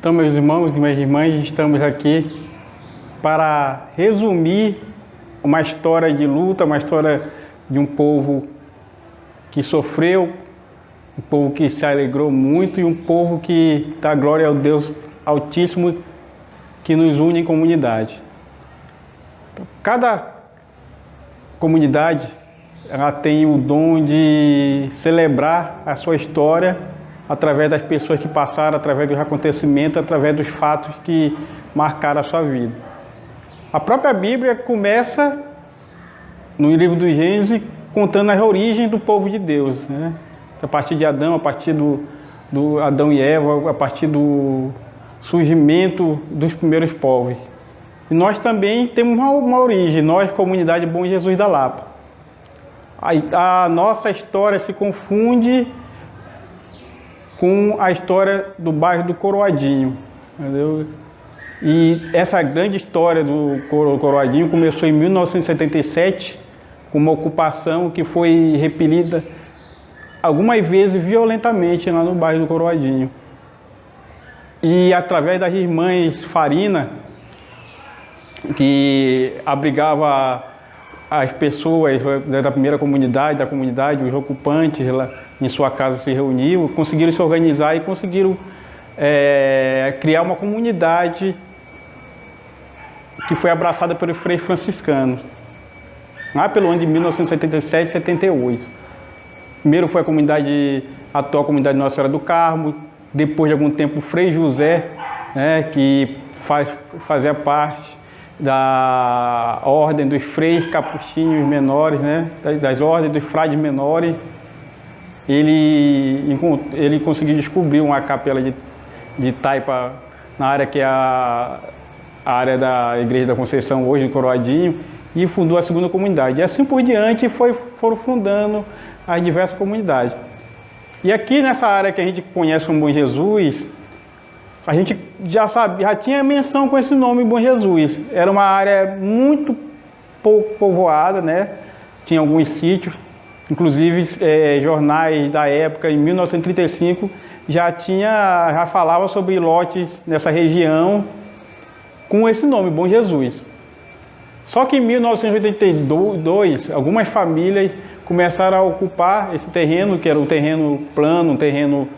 Então, meus irmãos e minhas irmãs, estamos aqui para resumir uma história de luta, uma história de um povo que sofreu, um povo que se alegrou muito e um povo que dá glória ao Deus Altíssimo que nos une em comunidade. Cada comunidade ela tem o dom de celebrar a sua história através das pessoas que passaram, através dos acontecimentos, através dos fatos que marcaram a sua vida. A própria Bíblia começa no livro do Gênesis contando as origens do povo de Deus, né? A partir de Adão, a partir do Adão e Eva, a partir do surgimento dos primeiros povos. E nós também temos uma origem, nós, comunidade Bom Jesus da Lapa. A nossa história se confunde com a história do bairro do Coroadinho, entendeu? E essa grande história do Coroadinho começou em 1977, com uma ocupação que foi repelida algumas vezes violentamente lá no bairro do Coroadinho. E através das irmãs Farina, que abrigava as pessoas da primeira comunidade, os ocupantes, lá em sua casa se reuniam, conseguiram se organizar e conseguiram criar uma comunidade que foi abraçada pelos freios franciscanos, lá pelo ano de 1977 e 78. Primeiro foi a atual comunidade Nossa Senhora do Carmo, depois de algum tempo o Frei José, né, que fazia parte da ordem dos freis capuchinhos menores, né, das ordens dos frades menores. Ele conseguiu descobrir uma capela de taipa na área que é a área da Igreja da Conceição, hoje em Coroadinho, e fundou a segunda comunidade. E assim por diante foram fundando as diversas comunidades. E aqui nessa área que a gente conhece como Bom Jesus, a gente já tinha menção com esse nome Bom Jesus. Era uma área muito pouco povoada, né? Tinha alguns sítios, inclusive jornais da época, em 1935, já falava sobre lotes nessa região com esse nome, Bom Jesus. Só que em 1982, algumas famílias começaram a ocupar esse terreno, que era um terreno plano, um terreno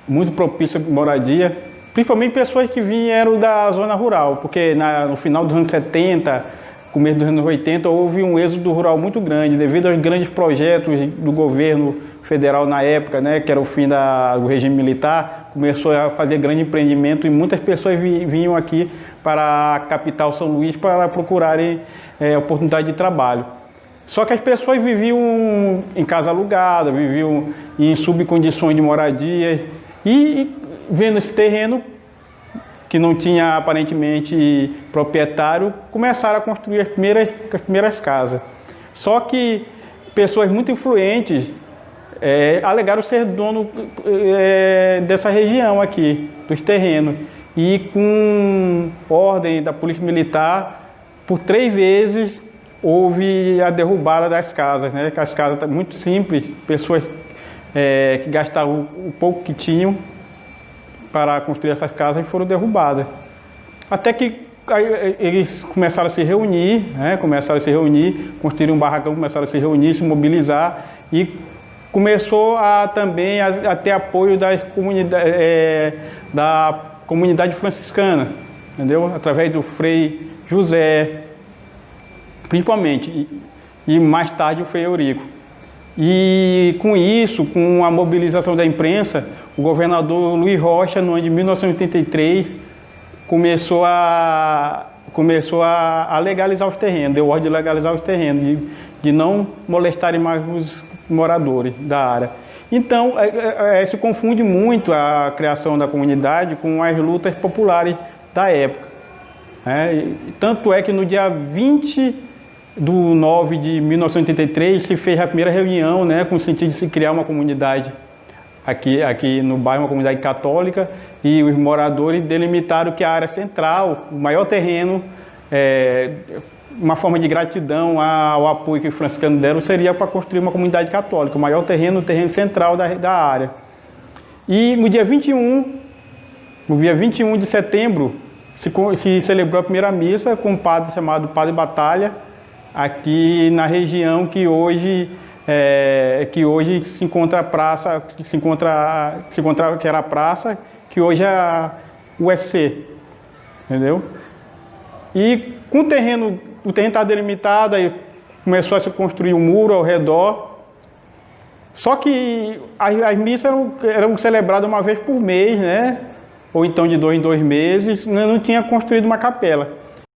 muito propício à moradia, principalmente pessoas que vieram da zona rural, porque no final dos anos 70, começo dos anos 80, houve um êxodo rural muito grande, devido aos grandes projetos do governo federal na época, né, que era o fim do regime militar, começou a fazer grande empreendimento e muitas pessoas vinham aqui para a capital São Luís para procurarem oportunidade de trabalho. Só que as pessoas viviam em casa alugada, viviam em subcondições de moradia e vendo esse terreno que não tinha aparentemente proprietário, começaram a construir as primeiras casas. Só que pessoas muito influentes alegaram ser dono dessa região aqui, dos terrenos. E com ordem da Polícia Militar, por 3 vezes houve a derrubada das casas, né? As casas muito simples, pessoas que gastavam o pouco que tinham para construir essas casas foram derrubadas. Até que eles começaram a se reunir, né? Construíram um barracão, começaram a se reunir, se mobilizar e começou também a ter apoio da comunidade franciscana, entendeu? Através do Frei José, principalmente, e mais tarde o Frei Eurico. E com isso, com a mobilização da imprensa, o governador Luiz Rocha, no ano de 1983, começou a legalizar os terrenos, deu ordem de legalizar os terrenos, de não molestarem mais os moradores da área. Então, se confunde muito a criação da comunidade com as lutas populares da época. Tanto é que no dia 20 de 9 de 1983 se fez a primeira reunião, né, com o sentido de se criar uma comunidade aqui no bairro, uma comunidade católica, e os moradores delimitaram que a área central, o maior terreno, uma forma de gratidão ao apoio que os franciscanos deram, seria para construir uma comunidade católica, o maior terreno, o terreno central da área. E no dia 21, o no dia 21 de setembro, se celebrou a primeira missa com um padre chamado Padre Batalha, aqui na região que hoje se encontra a praça, que era a praça, que hoje é a USC, entendeu? E com o terreno estava delimitado, aí começou a se construir um muro ao redor. Só que as missas eram celebradas uma vez por mês, né? Ou então de 2 em 2 meses, não tinha construído uma capela.